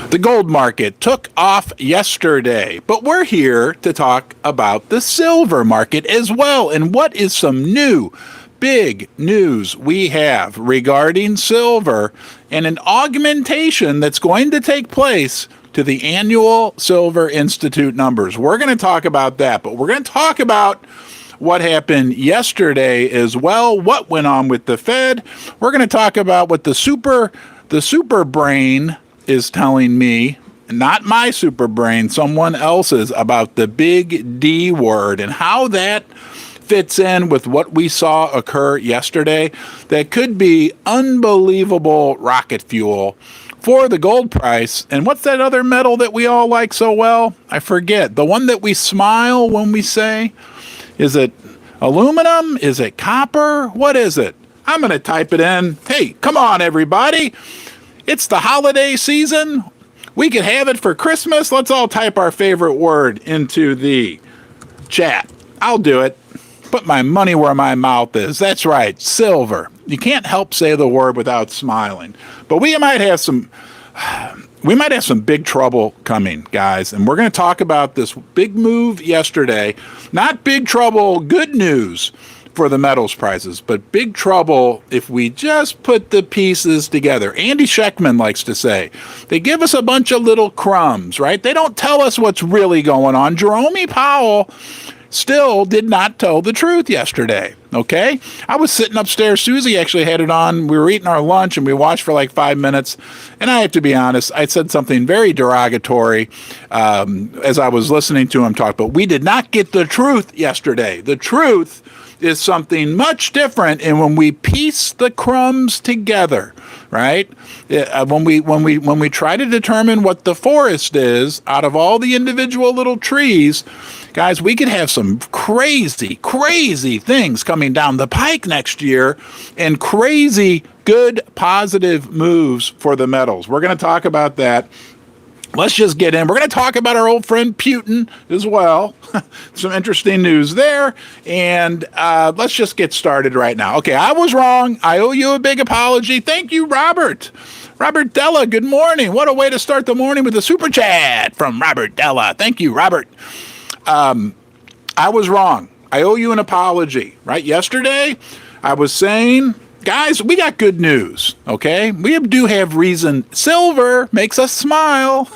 The gold market took off yesterday, but we're here to talk about the silver market as well. And what is some new big news we have regarding silver and an augmentation that's going to take place to the annual Silver Institute numbers? We're going to talk about that, but we're going to talk about what happened yesterday as well, what went on with the Fed. We're going to talk about what the super brain is telling me, not my super brain, someone else's, about the big D word and how that fits in with what we saw occur yesterday. That could be unbelievable rocket fuel for the gold price. And what's that other metal that we all like so well? I forget. The one that we smile when we say, is it aluminum? Is it copper? What is it? I'm going to type it in. Hey, come on, everybody. It's the holiday season. We could have it for Christmas. Let's all type our favorite word into the chat. I'll do it. Put my money where my mouth is. That's right, silver. You can't help say the word without smiling. But we might have some big trouble coming, guys. And we're going to talk about this big move yesterday. Not big trouble, good news for the metals prices, but big trouble if we just put the pieces together. Andy Schechtman likes to say, they give us a bunch of little crumbs, right? They don't tell us what's really going on. Jerome Powell still did not tell the truth yesterday, okay? I was sitting upstairs. Susie actually had it on. We were eating our lunch, and we watched for like 5 minutes. And I have to be honest, I said something very derogatory as I was listening to him talk. But we did not get the truth yesterday. The truth is something much different, and when we piece the crumbs together, right? When we try to determine what the forest is out of all the individual little trees, guys, we could have some crazy things coming down the pike next year, and crazy good positive moves for the metals. We're going to talk about that. Let's just get in. We're going to talk about our old friend Putin as well. Some interesting news there. And let's just get started right now. Okay, I was wrong. I owe you a big apology. Thank you, Robert. Robert Della, good morning. What a way to start the morning with a super chat from Robert Della. Thank you, Robert. I was wrong. I owe you an apology. Right? Yesterday, I was saying, guys, we got good news, okay? We do have reason. Silver makes us smile.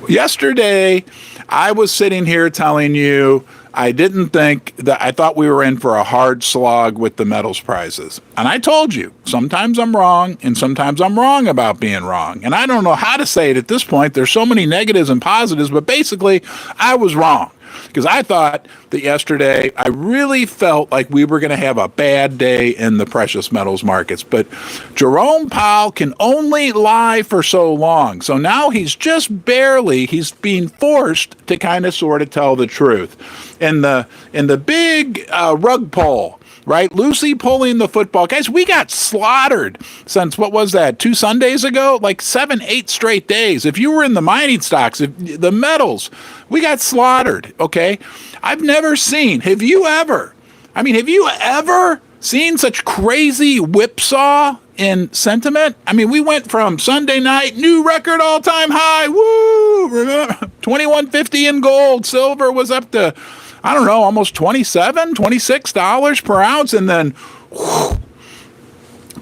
Yesterday, I was sitting here telling you I didn't think that I thought we were in for a hard slog with the metals prices. And I told you, sometimes I'm wrong, and sometimes I'm wrong about being wrong. And I don't know how to say it at this point. There's so many negatives and positives, but basically, I was wrong. Because I thought that yesterday, I really felt like we were going to have a bad day in the precious metals markets. But Jerome Powell can only lie for so long. So now he's being forced to kind of sort of tell the truth. And the big rug pull, right? Lucy pulling the football. Guys, we got slaughtered since, what was that, 2 Sundays ago? Like 7-8 straight days. If you were in the mining stocks, the metals, we got slaughtered, okay? I've never seen, have you ever seen such crazy whipsaw in sentiment? I mean, we went from Sunday night, new record all-time high, woo, remember, 2150 in gold, silver was up to, I don't know, almost $26 per ounce, and then, whew.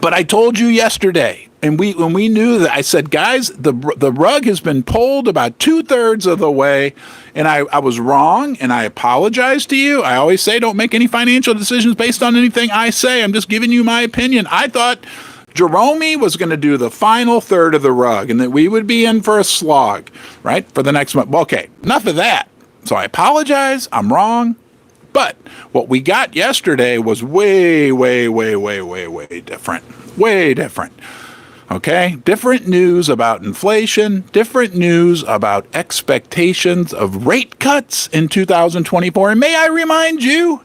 But I told you yesterday, and when we knew that, I said, guys, the rug has been pulled about 2/3 of the way, and I was wrong, and I apologize to you. I always say don't make any financial decisions based on anything I say. I'm just giving you my opinion. I thought Jerome was going to do the final third of the rug, and that we would be in for a slog, right, for the next month. Well, okay, enough of that. So I apologize. I'm wrong. But what we got yesterday was way different. Way different. Okay? Different news about inflation, different news about expectations of rate cuts in 2024. And may I remind you,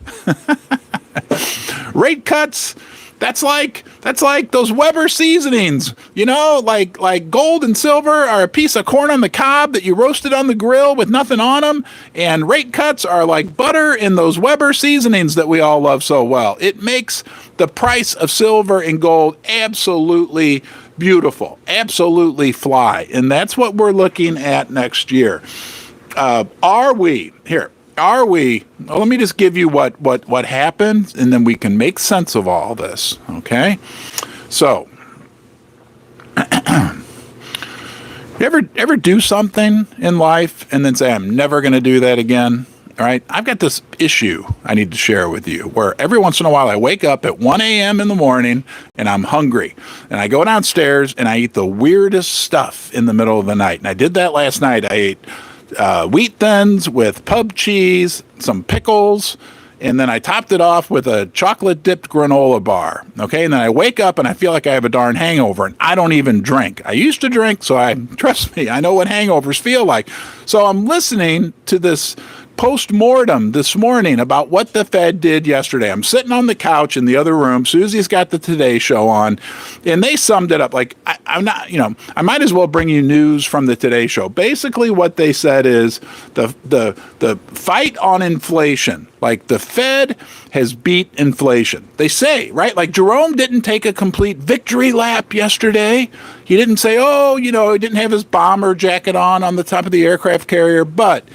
rate cuts, that's like those Weber seasonings, like gold and silver are a piece of corn on the cob that you roasted on the grill with nothing on them, and rate cuts are like butter in those Weber seasonings that we all love so well. It makes the price of silver and gold absolutely beautiful, absolutely fly. And that's what we're looking at next year. Are we, well, let me just give you what happened, and then we can make sense of all this, okay? So, you ever do something in life and then say, I'm never going to do that again? All right, I've got this issue I need to share with you where every once in a while I wake up at 1 a.m. in the morning and I'm hungry. And I go downstairs and I eat the weirdest stuff in the middle of the night. And I did that last night. I ate wheat thins with pub cheese, some pickles, and then I topped it off with a chocolate-dipped granola bar, okay? And then I wake up and I feel like I have a darn hangover, and I don't even drink. I used to drink, so trust me, I know what hangovers feel like. So I'm listening to this post-mortem this morning about what the Fed did yesterday. I'm sitting on the couch in the other room. Susie's got the Today Show on, and they summed it up. Like, I'm not, I might as well bring you news from the Today Show. Basically, what they said is the fight on inflation, like the Fed has beat inflation. They say, right? Like Jerome didn't take a complete victory lap yesterday. He didn't say, he didn't have his bomber jacket on the top of the aircraft carrier, but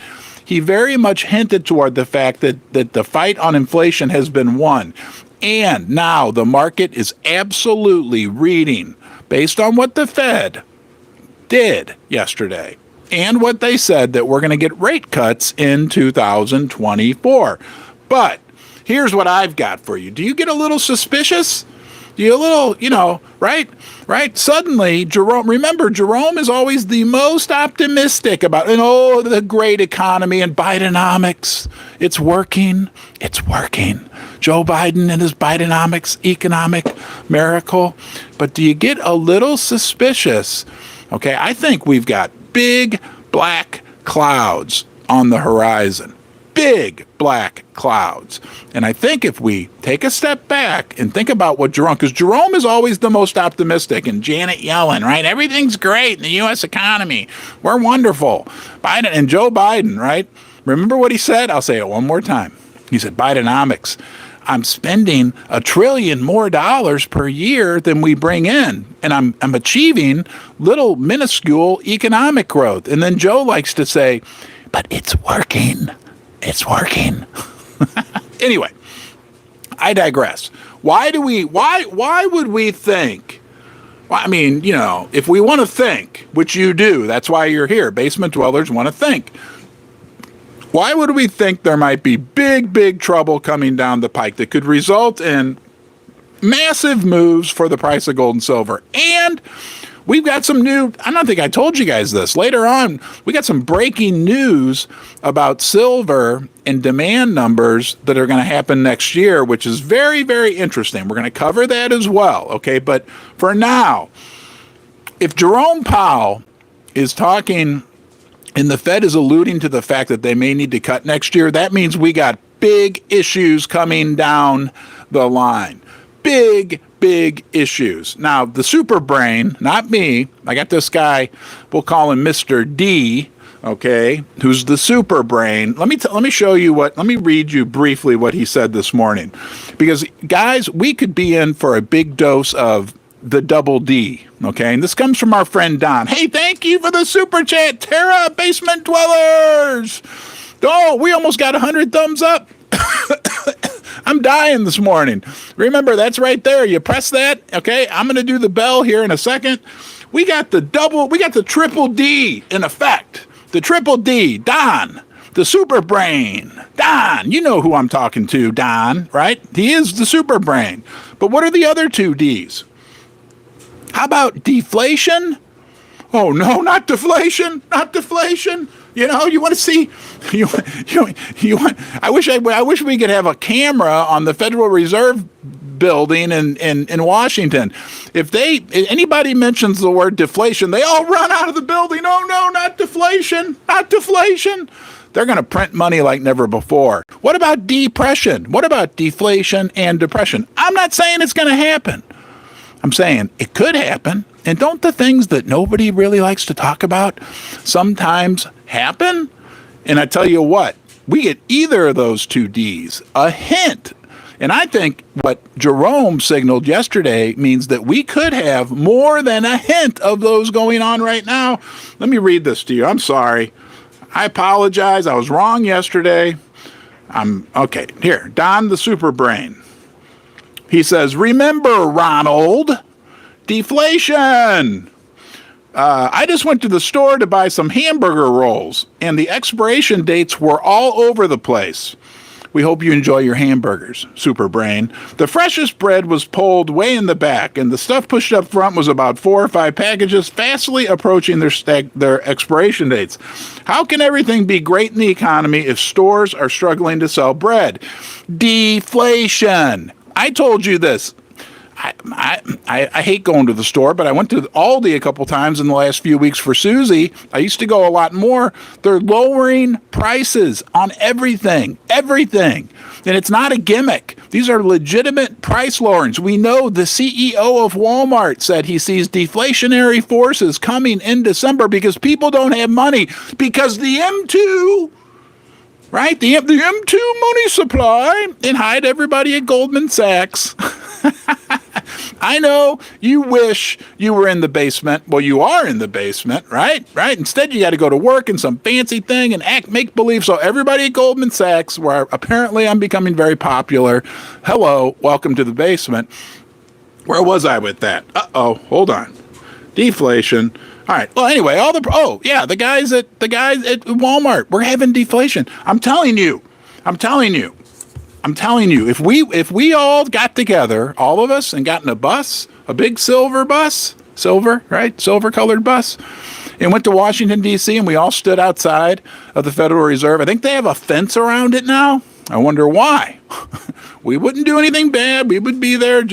he very much hinted toward the fact that the fight on inflation has been won. And now the market is absolutely reading, based on what the Fed did yesterday and what they said, that we're going to get rate cuts in 2024. But here's what I've got for you. Do you get a little suspicious? Do you a little, right? Suddenly, Jerome is always the most optimistic about, the great economy and Bidenomics. It's working. Joe Biden and his Bidenomics economic miracle. But do you get a little suspicious? Okay, I think we've got big black clouds on the horizon. Big black clouds. And I think if we take a step back and think about what because Jerome is always the most optimistic, and Janet Yellen, right? Everything's great in the U.S. economy. We're wonderful. Biden and Joe Biden, right? Remember what he said? I'll say it one more time. He said, Bidenomics. I'm spending $1 trillion more per year than we bring in, and I'm achieving little minuscule economic growth. And then Joe likes to say, but it's working. It's working. Anyway, I digress. Why would we think? Well, I mean, if we want to think, which you do, that's why you're here. Basement dwellers want to think. Why would we think there might be big trouble coming down the pike that could result in massive moves for the price of gold and silver? And we've got some new, I don't think I told you guys this. Later on, we got some breaking news about silver and demand numbers that are going to happen next year, which is very, very interesting. We're going to cover that as well, okay? But for now, if Jerome Powell is talking and the Fed is alluding to the fact that they may need to cut next year, that means we got big issues coming down the line. Big issues. Now, the super brain, not me, I got this guy, we'll call him Mr. D, okay, who's the super brain. Let me show you let me read you briefly what he said this morning. Because, guys, we could be in for a big dose of the double D, okay? And this comes from our friend Don. Hey, thank you for the super chat, Terra Basement Dwellers. Oh, we almost got 100 thumbs up. I'm dying this morning. Remember, that's right there. You press that, okay? I'm going to do the bell here in a second. We got the triple D in effect. The triple D, Don, the super brain. Don, you know who I'm talking to, Don, right? He is the super brain. But what are the other two Ds? How about deflation? Oh, no, not deflation, not deflation. You want to see, you want, I wish we could have a camera on the Federal Reserve building in Washington. If anybody mentions the word deflation, they all run out of the building. Oh, no, not deflation, not deflation. They're going to print money like never before. What about depression? What about deflation and depression? I'm not saying it's going to happen. I'm saying it could happen. And don't the things that nobody really likes to talk about sometimes happen? And I tell you what, we get either of those two Ds, a hint, And I think what Jerome signaled yesterday means that we could have more than a hint of those going on right now. Let me read this to you. I'm sorry. I apologize. I was wrong yesterday. Okay. Here, Don the Super Brain. He says, remember, Ronald, deflation. I just went to the store to buy some hamburger rolls, and the expiration dates were all over the place. We hope you enjoy your hamburgers, Super Brain. The freshest bread was pulled way in the back, and the stuff pushed up front was about 4 or 5 packages, fastly approaching their expiration dates. How can everything be great in the economy if stores are struggling to sell bread? Deflation. I told you this. I hate going to the store, but I went to Aldi a couple times in the last few weeks for Susie. I used to go a lot more. They're lowering prices on everything. And it's not a gimmick. These are legitimate price lowerings. We know the CEO of Walmart said he sees deflationary forces coming in December because people don't have money, because the M2, right? The M2 money supply, and hide everybody at Goldman Sachs. I know you wish you were in the basement. Well, you are in the basement, right? Instead, you got to go to work in some fancy thing and make believe. So everybody at Goldman Sachs, where apparently I'm becoming very popular. Walwelcome to the basement. Where was I with that? Hold on. Deflation. All right. Well, anyway, the guys at Walmart, we're having deflation. I'm telling you. If we all got together, all of us, and got in a bus, a big silver bus, silver colored bus, and went to Washington, D.C., and we all stood outside of the Federal Reserve. I think they have a fence around it now. I wonder why. We wouldn't do anything bad. We would be there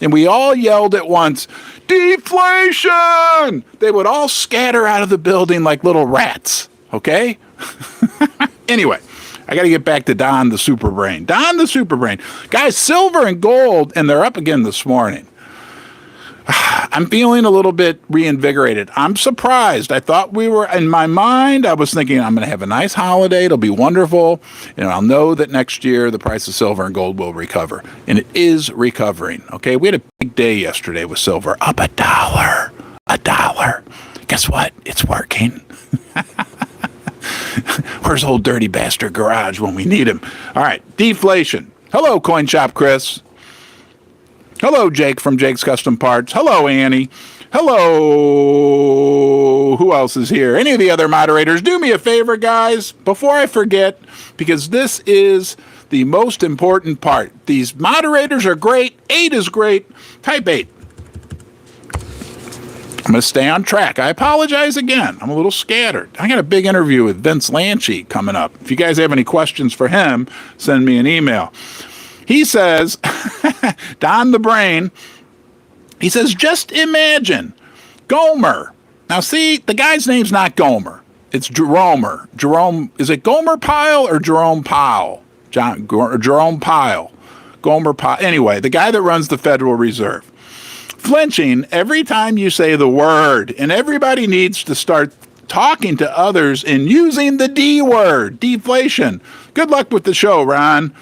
and we all yelled at once, deflation! They would all scatter out of the building like little rats. Okay? Anyway. I got to get back to Don the Super Brain. Guys, silver and gold, and they're up again this morning. I'm feeling a little bit reinvigorated. I'm surprised. I thought in my mind, I was thinking I'm going to have a nice holiday. It'll be wonderful. And I'll know that next year the price of silver and gold will recover. And it is recovering. Okay, we had a big day yesterday with silver. Up $1. Guess what? It's working. Where's old dirty bastard Garage when we need him? All right, deflation. Hello, Coin Shop Chris. Hello, Jake from Jake's Custom Parts. Hello, Annie. Hello. Who else is here? Any of the other moderators? Do me a favor, guys, before I forget, because this is the most important part. These moderators are great. 8 is great. Type 8. I'm going to stay on track. I apologize again. I'm a little scattered. I got a big interview with Vince Lanchi coming up. If you guys have any questions for him, send me an email. He says, Don the Brain, he says, just imagine Gomer. Now, see, the guy's name's not Gomer. It's Jerome. Is it Gomer Powell or Jerome Powell? Jerome Powell. Gomer Powell. Anyway, the guy that runs the Federal Reserve. Flinching every time you say the word, and everybody needs to start talking to others and using the D word, deflation. Good luck with the show, Ron.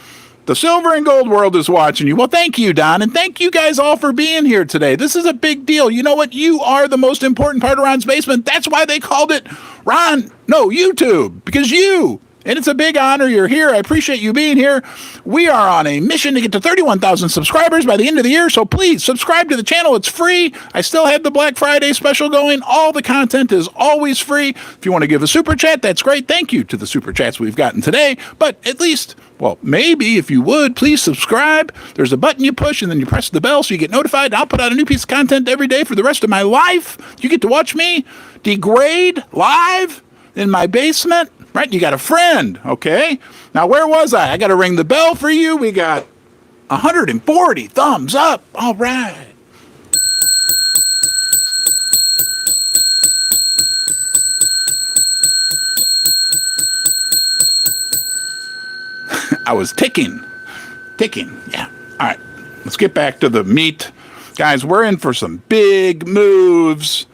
The silver and gold world is watching you. Well, thank you, Don, and thank you guys all for being here today. This is a big deal. You know what? You are the most important part of Ron's basement. That's why they called it YouTube, because you. And it's a big honor you're here. I appreciate you being here. We are on a mission to get to 31,000 subscribers by the end of the year, so please subscribe to the channel. It's free. I still have the Black Friday special going. All the content is always free. If you want to give a super chat, that's great. Thank you to the super chats we've gotten today. But at least, maybe if you would, please subscribe. There's a button you push, and then you press the bell so you get notified. I'll put out a new piece of content every day for the rest of my life. You get to watch me degrade live in my basement. Right, you got a friend, okay? Now, where was I? I got to ring the bell for you. We got 140 thumbs up. All right. I was ticking. Yeah. All right. Let's get back to the meat. Guys, we're in for some big moves.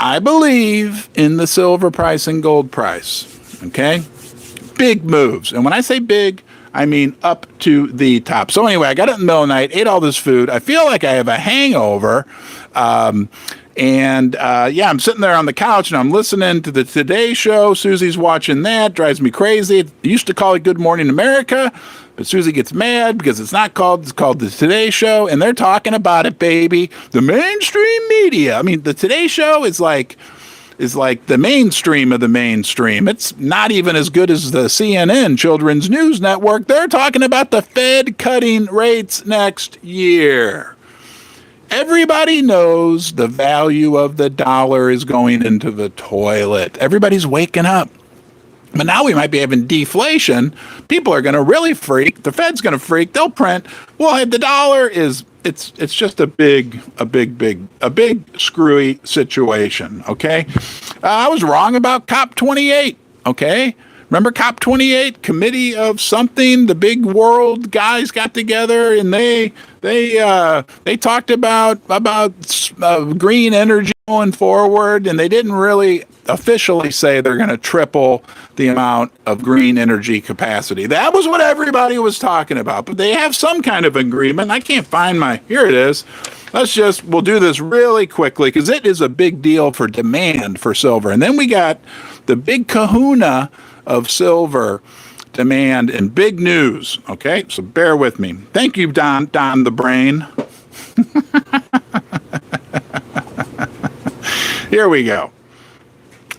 I believe in the silver price and gold price. Okay? Big moves. And when I say big, I mean, up to the top. So anyway, I got up in the middle of the night, ate all this food. I feel like I have a hangover. I'm sitting there on the couch and I'm listening to the Today Show. Susie's watching that. Drives me crazy. It used to call it Good Morning America, but Susie gets mad because it's not called. It's called the Today Show, and they're talking about it, baby. The mainstream media. I mean, the Today Show is like the mainstream of the mainstream. It's not even as good as the CNN Children's News Network. They're talking about the Fed cutting rates next year. Everybody knows the value of the dollar is going into the toilet. Everybody's waking up. But now we might be having deflation. People are going to really freak. The Fed's going to freak. They'll print. Well, the dollar is it's just a big screwy situation. Okay, I was wrong about COP28. Okay, remember COP28, committee of something. The big world guys got together and they talked about green energy going forward, and they didn't really officially say they're going to triple the amount of green energy capacity. That was what everybody was talking about, but they have some kind of agreement. I can't find here it is. We'll do this really quickly because it is a big deal for demand for silver. And then we got the big kahuna of silver demand and big news. Okay, so bear with me. Thank you, Don the Brain. Here we go.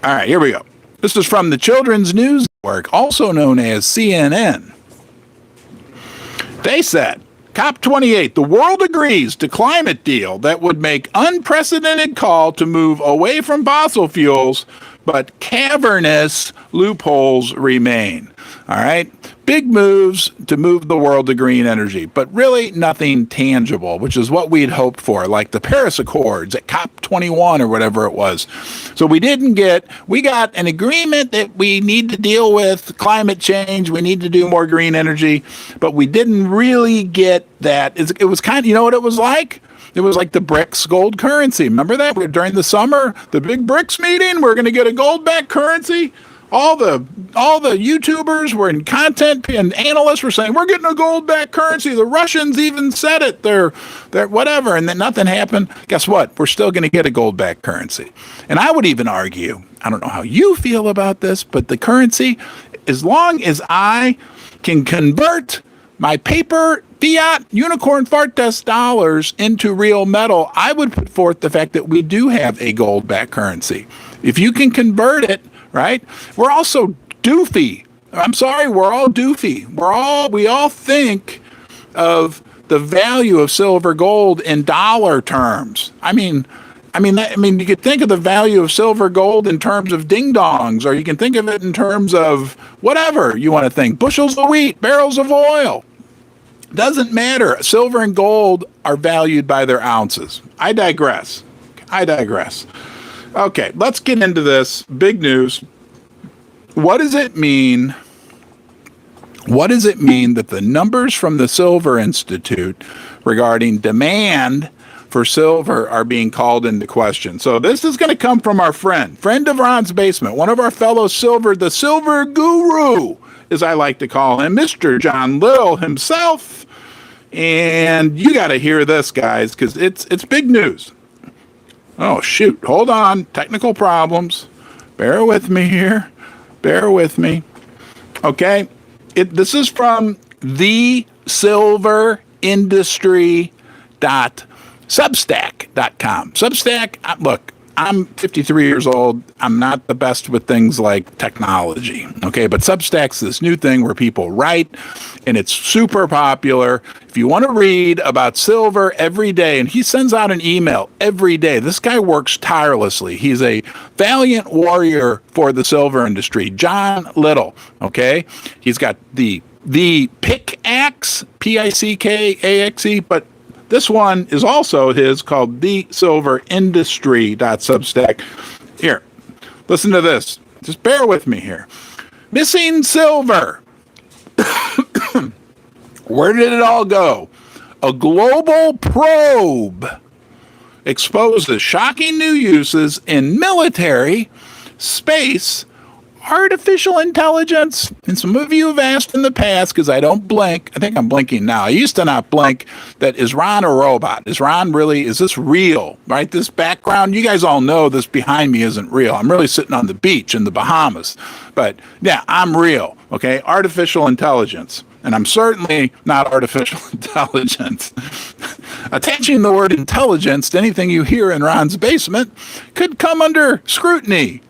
All right, here we go. This is from the Children's News Network, also known as CNN. They said, COP28, the world agrees to climate deal that would make unprecedented call to move away from fossil fuels, but cavernous loopholes remain. All right. Big moves to move the world to green energy, but really nothing tangible, which is what we'd hoped for, like the Paris Accords at COP21 or whatever it was. So we got an agreement that we need to deal with climate change. We need to do more green energy, but we didn't really get that. It was kind of, you know what it was like? It was like the BRICS gold currency. Remember that? During the summer, the big BRICS meeting, we're going to get a gold-backed currency. All the YouTubers were in content and analysts were saying, we're getting a gold-backed currency. The Russians even said it. They're whatever. And then nothing happened. Guess what? We're still going to get a gold-backed currency. And I would even argue, I don't know how you feel about this, but the currency, as long as I can convert my paper fiat unicorn fart dust dollars into real metal, I would put forth the fact that we do have a gold-backed currency. If you can convert it, right? We're also doofy. I'm sorry, we're all doofy. We all think of the value of silver gold in dollar terms. I mean, you could think of the value of silver gold in terms of ding dongs, or you can think of it in terms of whatever you want to think. Bushels of wheat, barrels of oil. Doesn't matter. Silver and gold are valued by their ounces. I digress. Okay, let's get into this. Big news. What does it mean? What does it mean that the numbers from the Silver Institute regarding demand for silver are being called into question? So this is going to come from our friend of Ron's Basement, one of our fellow the silver guru, as I like to call him, Mr. John Little himself. And you got to hear this, guys, because it's big news. Oh, shoot. Hold on. Technical problems. Bear with me here. Okay. This is from thesilverindustry.substack.com. Substack, look, I'm 53 years old. I'm not the best with things like technology. Okay. But Substack's this new thing where people write, and it's super popular. If you want to read about silver every day, and he sends out an email every day. This guy works tirelessly. He's a valiant warrior for the silver industry. John Little, okay? He's got the Pickaxe, Pickaxe, but this one is also his, called thesilverindustry.substack. Here, listen to this. Just bear with me here. Missing silver. Where did it all go? A global probe exposes shocking new uses in military, space, artificial intelligence. And some of you have asked in the past, because I don't blink. I think I'm blinking now. I used to not blink. That is Ron a robot? Is this real? Right? This background, you guys all know this behind me isn't real. I'm really sitting on the beach in the Bahamas. But yeah, I'm real. Okay? Artificial intelligence. And I'm certainly not artificial intelligence. Attaching the word intelligence to anything you hear in Ron's basement could come under scrutiny.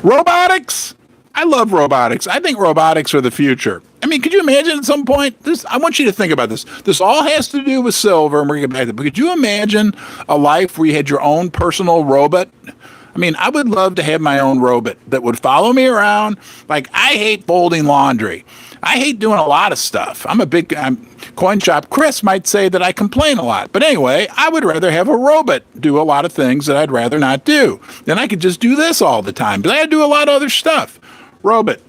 Robotics. I love robotics. I think robotics are the future. I mean, could you imagine at some point, I want you to think about this. This all has to do with silver, and we're going to get back to it. But could you imagine a life where you had your own personal robot? I mean, I would love to have my own robot that would follow me around. Like, I hate folding laundry. I hate doing a lot of stuff. Coin Shop Chris might say that I complain a lot. But anyway, I would rather have a robot do a lot of things that I'd rather not do. Then I could just do this all the time. But I do a lot of other stuff. Robot.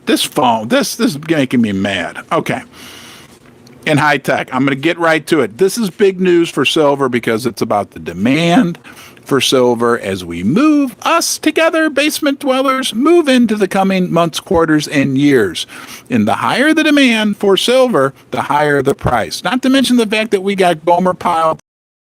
This phone, this is making me mad. Okay. In high tech, I'm going to get right to it. This is big news for silver because it's about the demand for silver as we move us together, basement dwellers, move into the coming months, quarters, and years. And the higher the demand for silver, the higher the price. Not to mention the fact that we got Jerome Powell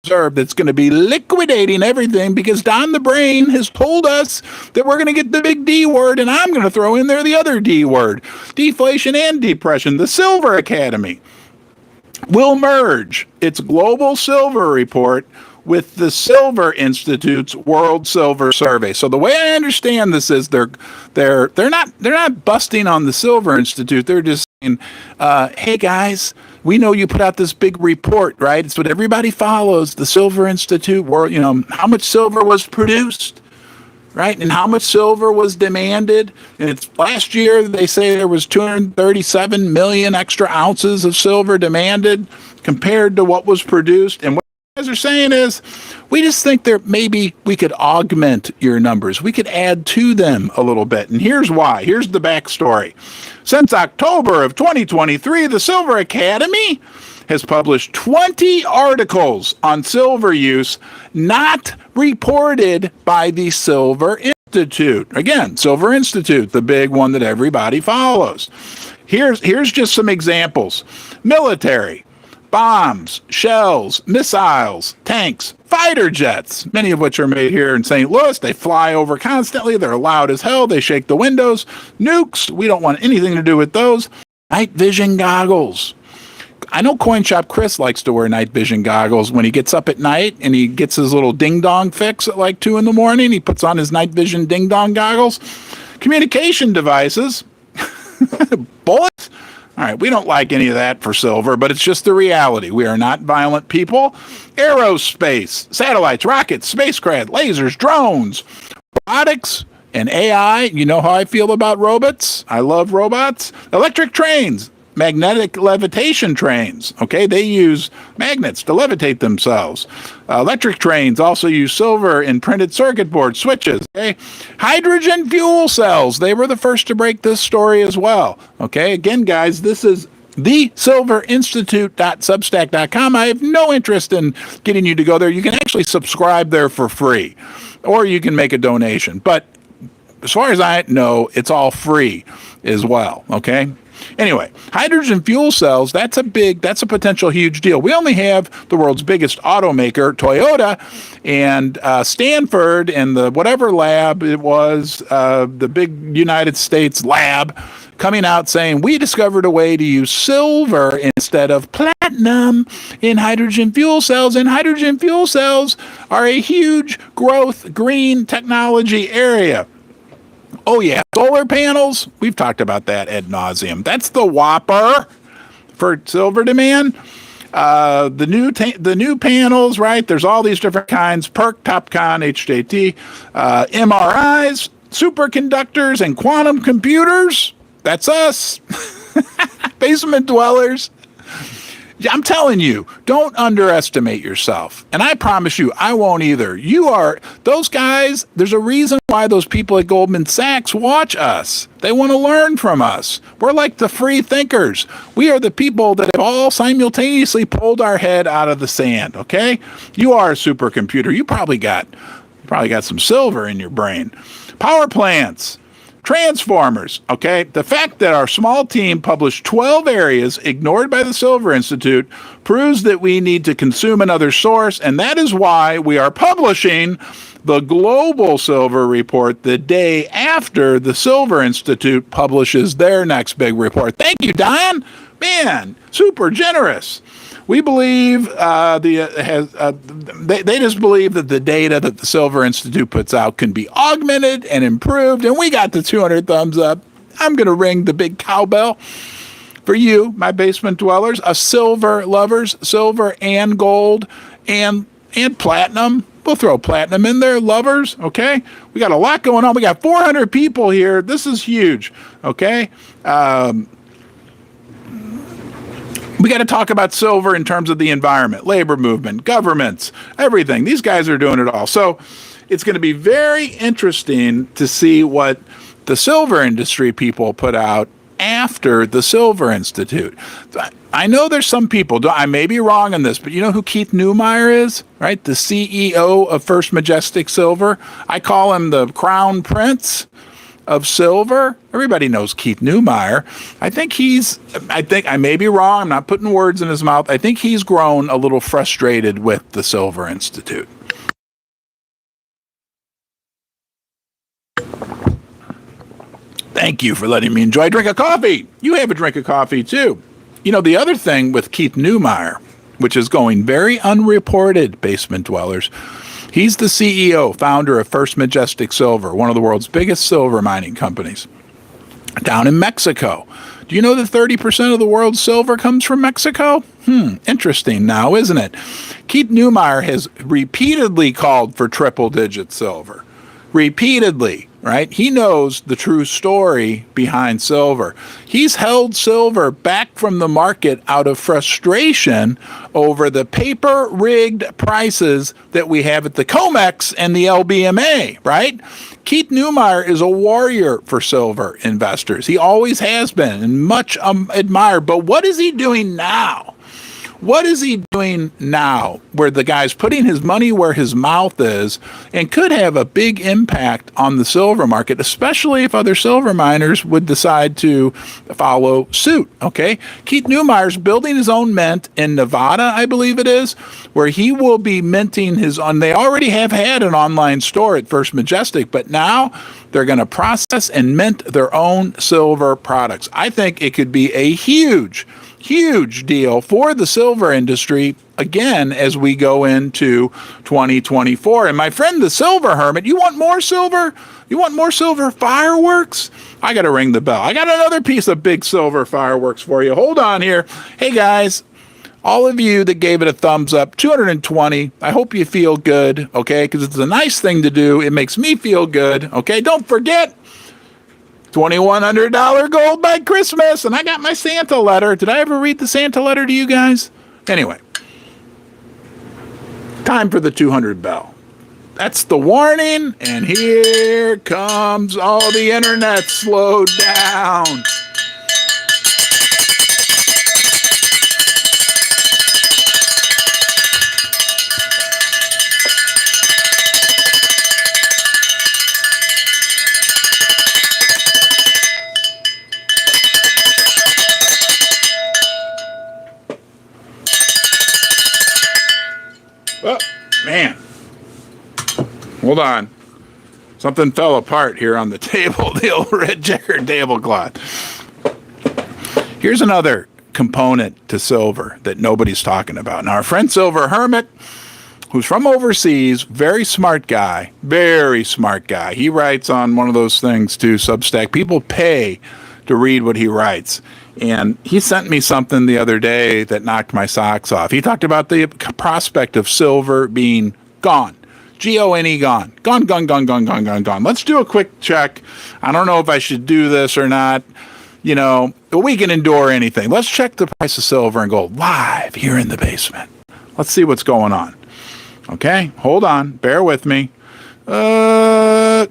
Reserve that's going to be liquidating everything because Don the Brain has told us that we're going to get the big D word, and I'm going to throw in there the other D word, deflation and depression. The Silver Academy will merge its global silver report with the Silver Institute's World Silver Survey. So the way I understand this is they're not busting on the Silver Institute. They're just saying, hey guys, we know you put out this big report, right? It's what everybody follows. The Silver Institute, how much silver was produced, right? And how much silver was demanded. And it's last year, they say there was 237 million extra ounces of silver demanded compared to what was produced. And what you guys are saying is, we just think that maybe we could augment your numbers. We could add to them a little bit. And here's why. Here's the backstory. Since October of 2023, the Silver Academy has published 20 articles on silver use not reported by the Silver Institute. Again, Silver Institute, the big one that everybody follows. Here's just some examples. Military, bombs, shells, missiles, tanks, fighter jets, many of which are made here in St. Louis. They fly over constantly. They're loud as hell. They shake the windows. Nukes, we don't want anything to do with those. Night vision goggles. I know Coin Shop Chris likes to wear night vision goggles when he gets up at night and he gets his little ding-dong fix at like 2 a.m. He puts on his night vision ding-dong goggles. Communication devices. Bullets. All right, we don't like any of that for silver, but it's just the reality. We are not violent people. Aerospace, satellites, rockets, spacecraft, lasers, drones, robotics, and AI. You know how I feel about robots? I love robots. Electric trains, magnetic levitation trains. Okay, they use magnets to levitate themselves. Electric trains also use silver in printed circuit board switches. Okay, hydrogen fuel cells. They were the first to break this story as well. Okay, again, guys, this is thesilverinstitute.substack.com. I have no interest in getting you to go there. You can actually subscribe there for free, or you can make a donation. But as far as I know, it's all free as well. Okay. Anyway, hydrogen fuel cells, that's a potential huge deal. We only have the world's biggest automaker, Toyota, and Stanford and the whatever lab it was, the big United States lab, coming out saying, we discovered a way to use silver instead of platinum in hydrogen fuel cells. And hydrogen fuel cells are a huge growth green technology area. Oh, yeah. Solar panels. We've talked about that ad nauseum. That's the whopper for silver demand. The new panels, right? There's all these different kinds. PERC, TOPCon, HJT, MRIs, superconductors, and quantum computers. That's us. Basement dwellers. I'm telling you, don't underestimate yourself. And I promise you, I won't either. Those guys, there's a reason why those people at Goldman Sachs watch us. They want to learn from us. We're like the free thinkers. We are the people that have all simultaneously pulled our head out of the sand, okay? You are a supercomputer. You probably got Probably got some silver in your brain. Power plants, transformers, okay? The fact that our small team published 12 areas ignored by the Silver Institute proves that we need to consume another source, and that is why we are publishing the Global Silver Report the day after the Silver Institute publishes their next big report. Thank you, Don. Man, super generous. We believe they just believe that the data that the Silver Institute puts out can be augmented and improved, and we got the 200 thumbs up. I'm going to ring the big cowbell for you, my basement dwellers, silver lovers, silver and gold and platinum. We'll throw platinum in there, lovers, okay? We got a lot going on. We got 400 people here. This is huge, okay? We got to talk about silver in terms of the environment, labor movement, governments, everything. These guys are doing it all. So it's going to be very interesting to see what the silver industry people put out after the Silver Institute. I know there's some people, I may be wrong on this, but you know who Keith Neumeyer is, right? The CEO of First Majestic Silver. I call him the crown prince of silver. Everybody knows Keith Neumeyer. I may be wrong. I'm not putting words in his mouth. I think he's grown a little frustrated with the Silver Institute. Thank you for letting me enjoy a drink of coffee. You have a drink of coffee too. You know, the other thing with Keith Neumeyer, which is going very unreported, basement dwellers, he's the CEO, founder of First Majestic Silver, one of the world's biggest silver mining companies, down in Mexico. Do you know that 30% of the world's silver comes from Mexico? Interesting now, isn't it? Keith Neumeyer has repeatedly called for triple-digit silver. Repeatedly, right? He knows the true story behind silver. He's held silver back from the market out of frustration over the paper-rigged prices that we have at the COMEX and the LBMA, right? Keith Neumeyer is a warrior for silver investors. He always has been and much admired. But what is he doing now? What is he doing now where the guy's putting his money where his mouth is and could have a big impact on the silver market, especially if other silver miners would decide to follow suit, okay? Keith Neumeyer's building his own mint in Nevada, I believe it is, where he will be minting his own. They already have had an online store at First Majestic, but now they're going to process and mint their own silver products. I think it could be a huge deal for the silver industry, again, as we go into 2024. And my friend, the Silver Hermit, you want more silver? You want more silver fireworks? I got to ring the bell. I got another piece of big silver fireworks for you. Hold on here. Hey, guys, all of you that gave it a thumbs up, 220. I hope you feel good, okay? Because it's a nice thing to do. It makes me feel good, okay? Don't forget, $2,100 gold by Christmas. And I got my Santa letter. Did I ever read the Santa letter to you guys? Anyway, time for the 200 bell. That's the warning. And here comes all the internet slowed down. Oh, man. Hold on. Something fell apart here on the table, the old red checkered tablecloth. Here's another component to silver that nobody's talking about. Now, our friend Silver Hermit, who's from overseas, very smart guy. He writes on one of those things too, Substack. People pay to read what he writes. And he sent me something the other day that knocked my socks off. He talked about the prospect of silver being gone. G-O-N-E, gone. Gone. Let's do a quick check. I don't know if I should do this or not. You know, but we can endure anything. Let's check the price of silver and gold live here in the basement. Let's see what's going on. Okay, hold on. Bear with me. What?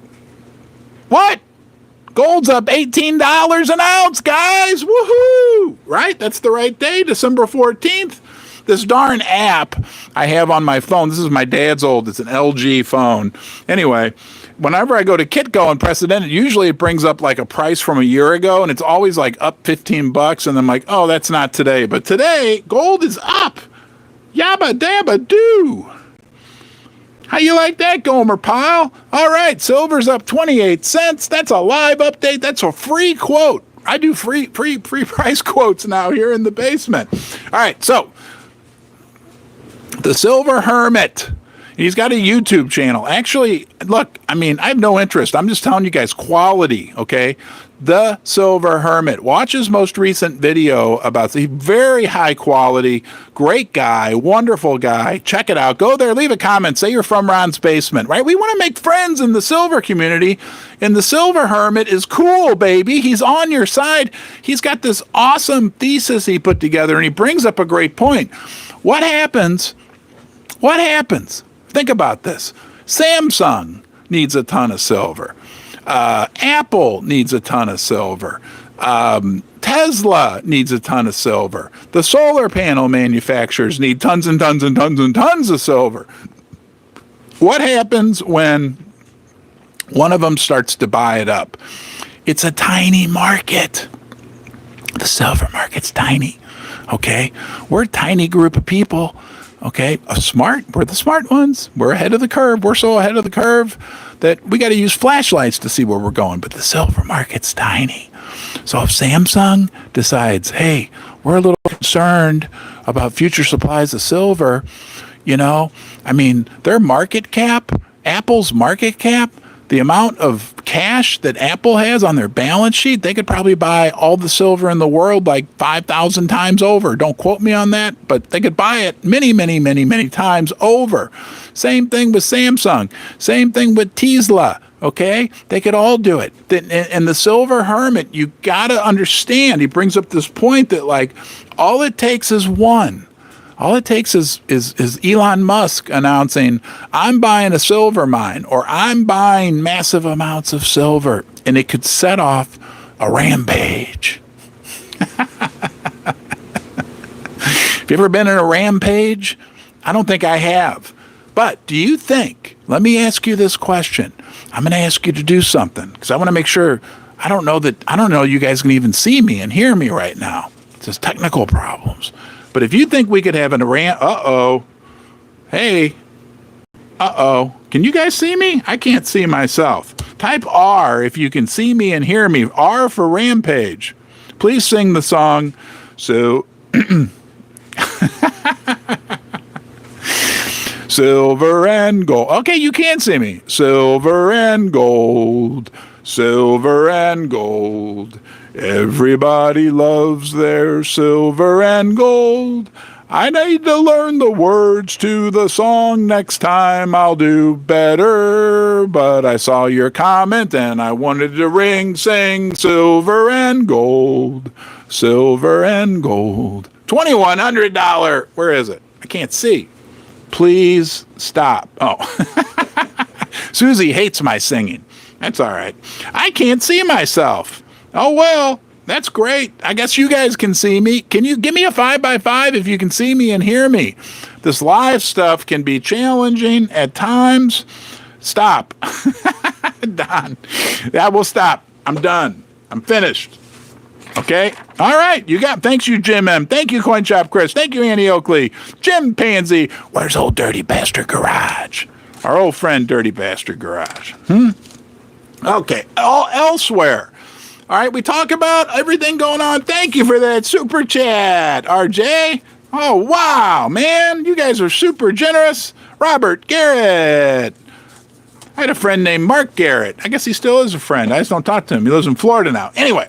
Gold's up $18 an ounce, guys. Woohoo! Right? That's the right day, December 14th. this darn app I have on my phone. This is my dad's old. It's an LG phone. Anyway, whenever I go to Kitco and press it in, usually it brings up like a price from a year ago, and it's always like up $15, and I'm like, oh, that's not today. But today, gold is up. Yabba dabba doo. How you like that, Gomer Pyle? All right, silver's up 28 cents. That's a live update. That's a free quote. I do free price quotes now here in the basement. All right, so the Silver Hermit. He's got a YouTube channel. Actually, look, I mean, I have no interest. I'm just telling you guys quality, okay? The Silver Hermit. Watch his most recent video about the very high quality, great guy, wonderful guy. Check it out. Go there, leave a comment. Say you're from Ron's Basement, right? We want to make friends in the silver community, and the Silver Hermit is cool, baby. He's on your side. He's got this awesome thesis he put together, and he brings up a great point. What happens? Think about this. Samsung needs a ton of silver. Apple needs a ton of silver. Tesla needs a ton of silver. The solar panel manufacturers need tons and tons and tons and tons of silver. What happens when one of them starts to buy it up? It's a tiny market. The silver market's tiny. Okay? We're a tiny group of people. Okay, we're the smart ones. We're ahead of the curve. We're so ahead of the curve that we got to use flashlights to see where we're going. But the silver market's tiny. So if Samsung decides, hey, we're a little concerned about future supplies of silver, I mean, their market cap, Apple's market cap, the amount of cash that Apple has on their balance sheet, they could probably buy all the silver in the world like 5,000 times over. Don't quote me on that, but they could buy it many, many, many, many times over. Same thing with Samsung. Same thing with Tesla. Okay? They could all do it. And the Silver Hermit, you got to understand, he brings up this point that like all it takes is one. All it takes is Elon Musk announcing, I'm buying a silver mine, or I'm buying massive amounts of silver, and it could set off a rampage. Have you ever been in a rampage? I don't think I have. But do you think, let me ask you this question. I'm going to ask you to do something, because I want to make sure, I don't know you guys can even see me and hear me right now. It's just technical problems. But if you think we could have can you guys see me? I can't see myself. Type R if you can see me and hear me. R for rampage. Please sing the song. So, silver and gold. Okay, you can see me. Silver and gold. Silver and gold. Everybody loves their silver and gold. I need to learn the words to the song. Next time I'll do better. But I saw your comment and I wanted to sing silver and gold. Silver and gold. $2,100. Where is it? I can't see. Please stop. Oh. Susie hates my singing. That's all right. I can't see myself. Oh, well, that's great. I guess you guys can see me. Can you give me a 5x5 if you can see me and hear me? This live stuff can be challenging at times. Stop. Done. That will stop. I'm done. I'm finished. Okay? All right. Thanks you, Jim M. Thank you, Coin Shop Chris. Thank you, Annie Oakley. Jim Pansy. Where's old Dirty Bastard Garage? Our old friend, Dirty Bastard Garage. Okay. Elsewhere. All right, we talk about everything going on. Thank you for that super chat, RJ. Oh, wow, man. You guys are super generous. Robert Garrett. I had a friend named Mark Garrett. I guess he still is a friend. I just don't talk to him. He lives in Florida now. Anyway.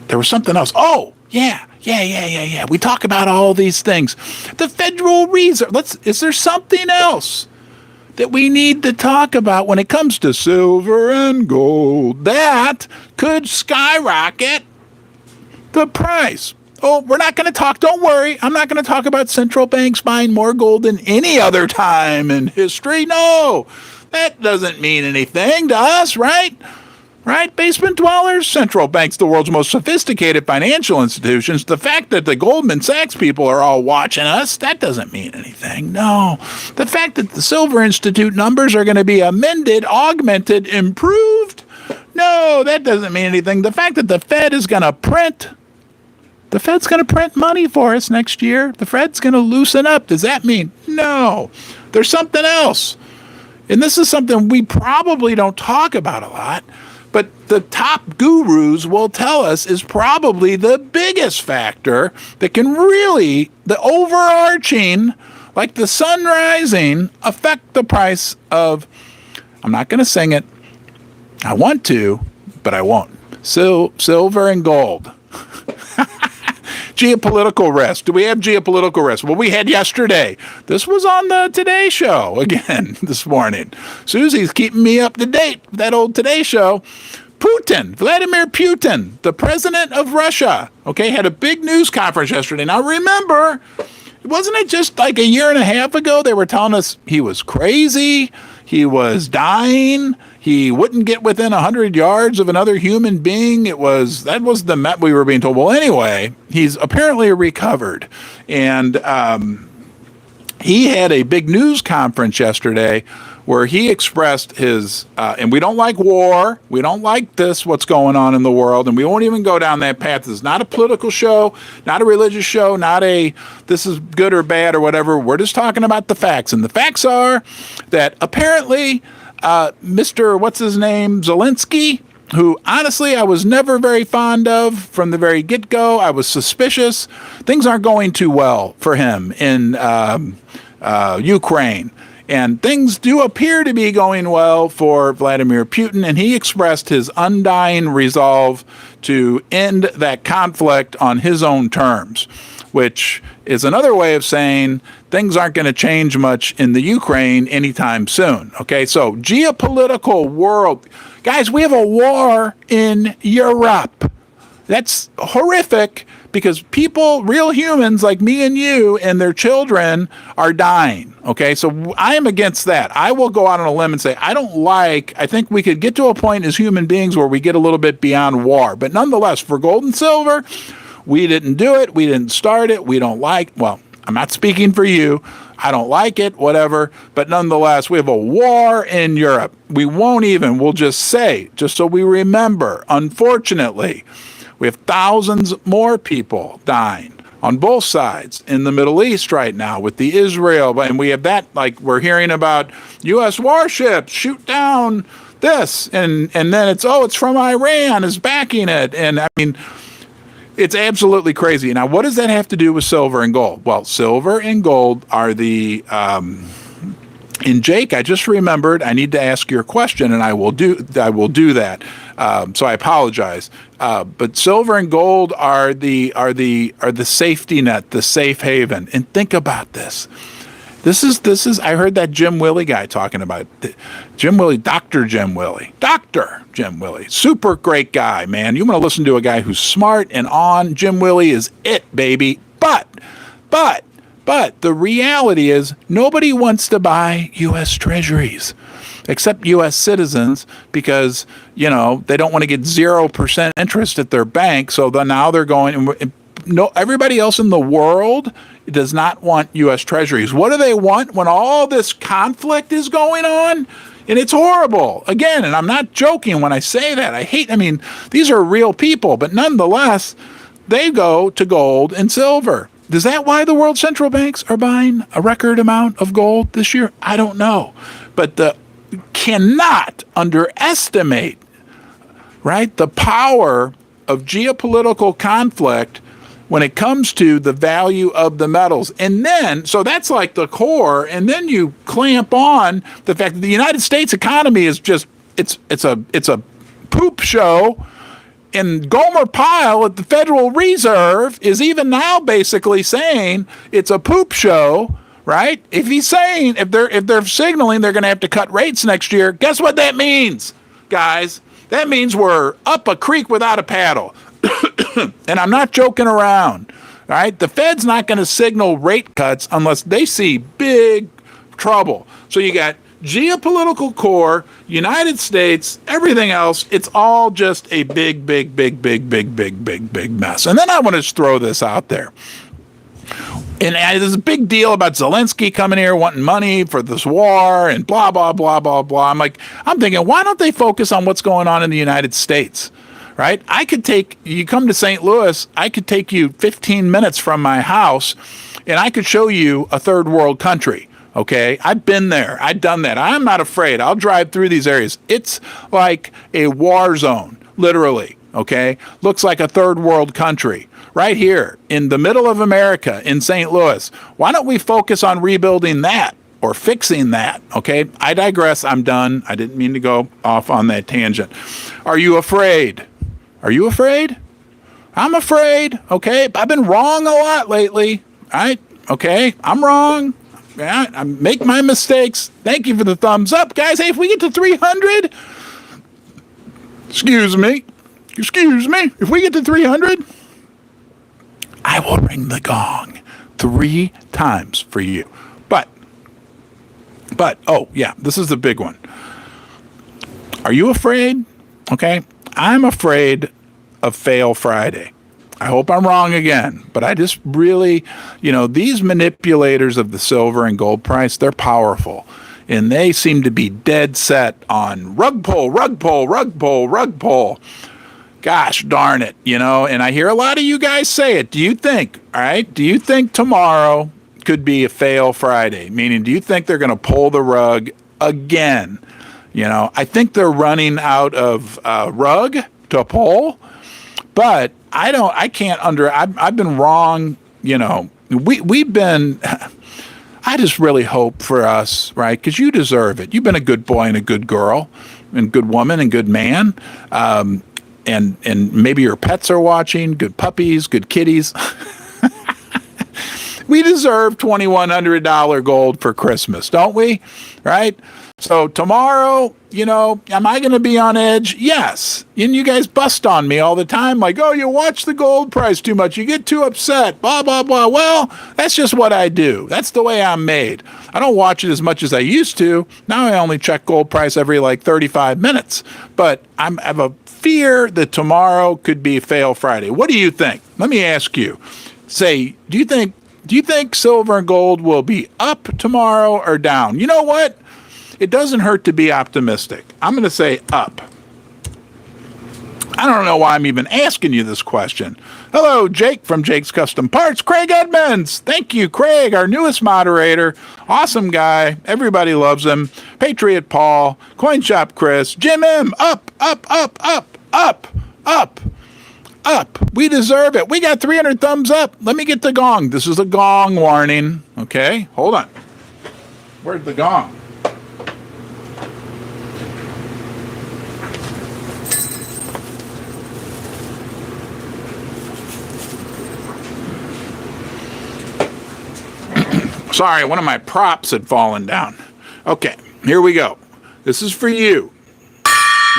There was something else. Oh, yeah. We talk about all these things. The Federal Reserve. Is there something else that we need to talk about when it comes to silver and gold that could skyrocket the price? Oh, we're not going to talk. Don't worry. I'm not going to talk about central banks buying more gold than any other time in history. No, that doesn't mean anything to us, right? right? Basement dwellers, central banks, the world's most sophisticated financial institutions. The fact that the Goldman Sachs people are all watching us, that doesn't mean anything. No. The fact that the Silver Institute numbers are going to be amended, augmented, improved, no, that doesn't mean anything. The fact that the Fed's going to print money for us next year. The Fed's going to loosen up. Does that mean? No. There's something else. And this is something we probably don't talk about a lot, but the top gurus will tell us is probably the biggest factor that can really, the overarching, like the sun rising, affect the price of, I'm not going to sing it. I want to, but I won't. Silver and gold. Geopolitical risk. Do we have geopolitical risk? Well, we had yesterday. This was on the Today Show again this morning. Susie's keeping me up to date with that old Today Show. Putin, Vladimir Putin, the president of Russia, okay, had a big news conference yesterday. Now, remember, wasn't it just like a year and a half ago they were telling us he was crazy, he was dying, he wouldn't get within 100 yards of another human being. That was the met we were being told. Well, anyway, he's apparently recovered. And he had a big news conference yesterday where he expressed his, and we don't like war. We don't like this, what's going on in the world. And we won't even go down that path. This is not a political show, not a religious show, not a this is good or bad or whatever. We're just talking about the facts. And the facts are that apparently Mr. what's his name, Zelensky, who honestly I was never very fond of from the very get-go. I was suspicious. Things aren't going too well for him in Ukraine. And things do appear to be going well for Vladimir Putin, and he expressed his undying resolve to end that conflict on his own terms, which is another way of saying things aren't going to change much in the Ukraine anytime soon. Okay, so geopolitical world. Guys, we have a war in Europe. That's horrific because people, real humans like me and you and their children are dying. Okay, so I am against that. I will go out on a limb and say, I think we could get to a point as human beings where we get a little bit beyond war. But nonetheless, for gold and silver, we didn't do it. We didn't start it. We don't like, well, I'm not speaking for you. I don't like it, whatever. But nonetheless, we have a war in Europe. We'll just say, just so we remember, unfortunately, we have thousands more people dying on both sides in the Middle East right now with the Israel. And we have that, like we're hearing about U.S. warships shoot down this. And then it's from Iran is backing it. And I mean, it's absolutely crazy. Now, what does that have to do with silver and gold? Well, silver and gold are the... And Jake, I just remembered I need to ask your question, and I will do that. So I apologize. But silver and gold are the safety net, the safe haven. And think about this. This is. I heard that Jim Willie guy talking about it. Dr. Jim Willie, super great guy, man. You want to listen to a guy who's smart and on. Jim Willie is it, baby. But the reality is nobody wants to buy U.S. Treasuries except U.S. citizens because, they don't want to get 0% interest at their bank. So now they're going, everybody else in the world does not want U.S. Treasuries. What do they want when all this conflict is going on? And it's horrible. Again, and I'm not joking when I say that. These are real people, but nonetheless, they go to gold and silver. Is that why the world central banks are buying a record amount of gold this year? I don't know. But cannot underestimate, right, the power of geopolitical conflict when it comes to the value of the metals. And then, so that's like the core, and then you clamp on the fact that the United States economy is just, it's a poop show. And Gomer Pyle at the Federal Reserve is even now basically saying it's a poop show, right? If he's saying, if they're signaling they're going to have to cut rates next year, guess what that means, guys? That means we're up a creek without a paddle. And I'm not joking around, right? The Fed's not going to signal rate cuts unless they see big trouble. So you got geopolitical core, United States, everything else, it's all just a big mess. And then I want to just throw this out there. And there's a big deal about Zelensky coming here wanting money for this war and blah, blah, blah, blah, blah. I'm thinking, why don't they focus on what's going on in the United States? Right? You come to St. Louis, I could take you 15 minutes from my house and I could show you a third world country. Okay. I've been there. I've done that. I'm not afraid. I'll drive through these areas. It's like a war zone, literally. Okay. Looks like a third world country right here in the middle of America in St. Louis. Why don't we focus on rebuilding that or fixing that? Okay. I digress. I'm done. I didn't mean to go off on that tangent. Are you afraid? Are you afraid? I'm afraid. Okay. I've been wrong a lot lately. All right. Okay. I'm wrong. Yeah, I make my mistakes. Thank you for the thumbs up, guys. Hey, if we get to 300, excuse me, if we get to 300, I will ring the gong 3 times for you. But, oh yeah, this is the big one. Are you afraid? Okay, I'm afraid of Fail Friday. I hope I'm wrong again, but I just really, these manipulators of the silver and gold price, they're powerful. And they seem to be dead set on rug pull. Gosh darn it, and I hear a lot of you guys say it. Do you think tomorrow could be a Fail Friday? Meaning, do you think they're going to pull the rug again? I think they're running out of rug to pull. But I've been wrong, we've been, I just really hope for us, right? Because you deserve it. You've been a good boy and a good girl and good woman and good man. And maybe your pets are watching, good puppies, good kitties. We deserve $2,100 gold for Christmas, don't we? Right? So tomorrow, am I going to be on edge? Yes. And you guys bust on me all the time like, oh, you watch the gold price too much. You get too upset, blah, blah, blah. Well, that's just what I do. That's the way I'm made. I don't watch it as much as I used to. Now I only check gold price every 35 minutes. But I have a fear that tomorrow could be Fail Friday. What do you think? Let me ask you. Say, do you think silver and gold will be up tomorrow or down? You know what? It doesn't hurt to be optimistic. I'm going to say up. I don't know why I'm even asking you this question. Hello, Jake from Jake's Custom Parts. Craig Edmonds. Thank you, Craig, our newest moderator. Awesome guy. Everybody loves him. Patriot Paul. Coin Shop Chris. Jim M. Up. We deserve it. We got 300 thumbs up. Let me get the gong. This is a gong warning. Okay, hold on. Where's the gong? Sorry, one of my props had fallen down. Okay, here we go. This is for you.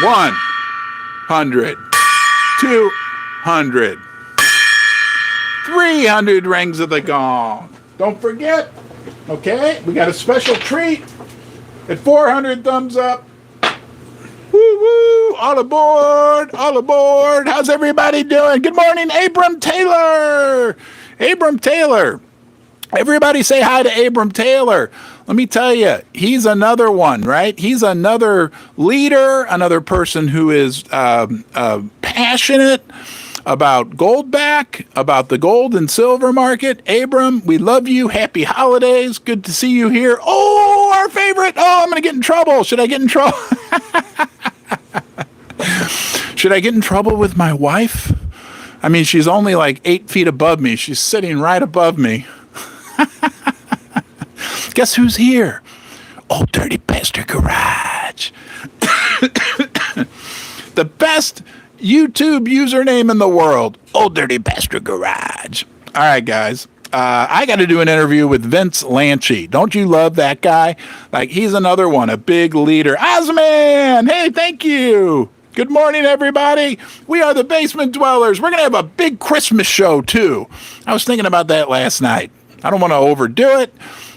100, 200, 300 rings of the gong. Don't forget, okay, we got a special treat at 400 thumbs up. Woo woo, all aboard. How's everybody doing? Good morning, Abram Taylor. Everybody say hi to Abram Taylor. Let me tell you, he's another one, right? He's another leader, another person who is passionate about gold back, about the gold and silver market. Abram, we love you. Happy holidays. Good to see you here. Oh, our favorite. Oh, I'm going to get in trouble. Should I get in trouble? Should I get in trouble with my wife? I mean, she's only 8 feet above me. She's sitting right above me. Guess who's here? Old Dirty Bastard Garage. The best YouTube username in the world. Old Dirty Bastard Garage. All right, guys. I got to do an interview with Vince Lanci. Don't you love that guy? He's another one, a big leader. Ozman! Hey, thank you. Good morning, everybody. We are the Basement Dwellers. We're going to have a big Christmas show, too. I was thinking about that last night. I don't want to overdo it.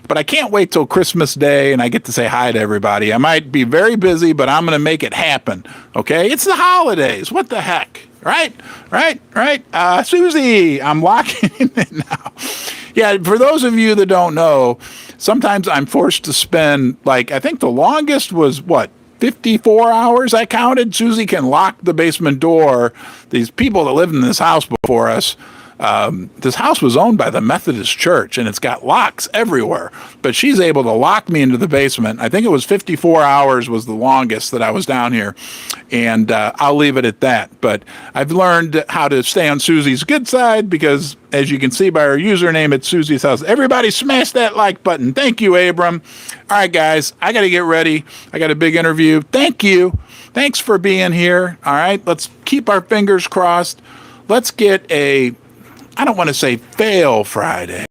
but I can't wait till Christmas Day and I get to say hi to everybody. I might be very busy, but I'm going to make it happen. Okay. It's the holidays. What the heck? Right. Susie, I'm locking in now. Yeah. For those of you that don't know, sometimes I'm forced to spend, like, I think the longest was 54 hours I counted. Susie can lock the basement door. These people that lived in this house before us, this house was owned by the Methodist Church, and it's got locks everywhere. But she's able to lock me into the basement. I think it was 54 hours was the longest that I was down here, and I'll leave it at that. But I've learned how to stay on Susie's good side because, as you can see by her username at Susie's house, everybody smash that like button. Thank you, Abram. All right, guys, I got to get ready. I got a big interview. Thank you. Thanks for being here. All right, let's keep our fingers crossed. Let's get I don't want to say fail Friday.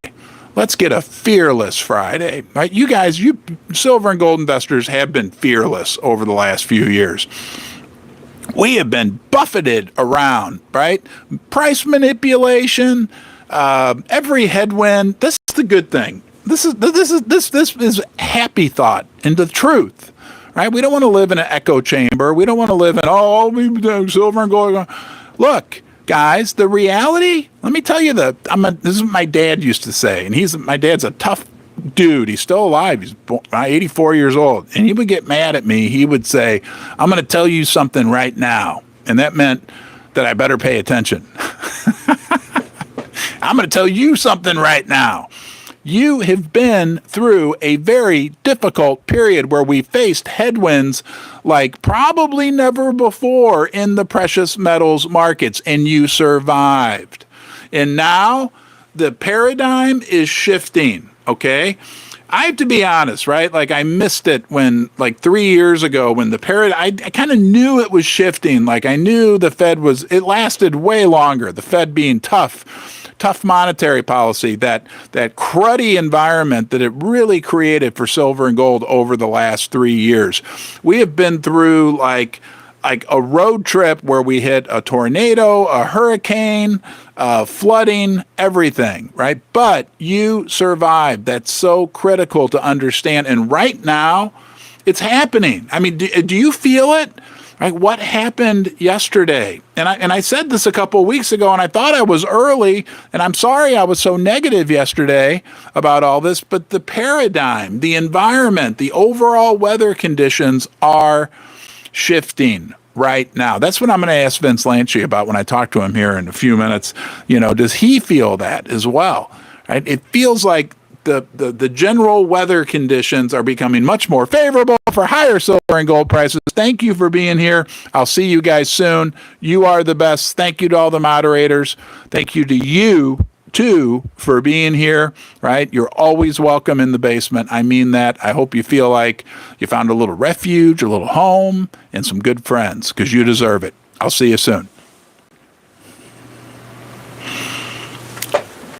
Let's get a fearless Friday, right? You guys, you silver and gold investors have been fearless over the last few years. We have been buffeted around, right? Price manipulation, every headwind. This is the good thing. This is happy thought and the truth, right? We don't want to live in an echo chamber. We don't want to live in silver and gold. Look. Guys, the reality, let me tell you this is what my dad used to say, and my dad's a tough dude. He's still alive. He's 84 years old, and he would get mad at me. He would say, I'm going to tell you something right now, and that meant that I better pay attention. I'm going to tell you something right now. You have been through a very difficult period where we faced headwinds like probably never before in the precious metals markets, and you survived. And now the paradigm is shifting, okay? I have to be honest, right? Like, I missed it when, like, 3 years ago, when the paradigm, I kind of knew it was shifting. Like, I knew the Fed it lasted way longer, the Fed being tough monetary policy, that cruddy environment that it really created for silver and gold over the last 3 years. We have been through like a road trip where we hit a tornado, a hurricane, flooding, everything, right? But you survived. That's so critical to understand. And right now, it's happening. I mean, do you feel it? Like, what happened yesterday? And I said this a couple of weeks ago, and I thought I was early, and I'm sorry I was so negative yesterday about all this, but the paradigm, the environment, the overall weather conditions are shifting right now. That's what I'm going to ask Vince Lanci about when I talk to him here in a few minutes. Does he feel that as well? Right? It feels like the general weather conditions are becoming much more favorable for higher silver and gold prices. Thank you for being here. I'll see you guys soon. You are the best. Thank you to all the moderators. Thank you to you, too, for being here, right? You're always welcome in the basement. I mean that. I hope you feel like you found a little refuge, a little home, and some good friends, because you deserve it. I'll see you soon.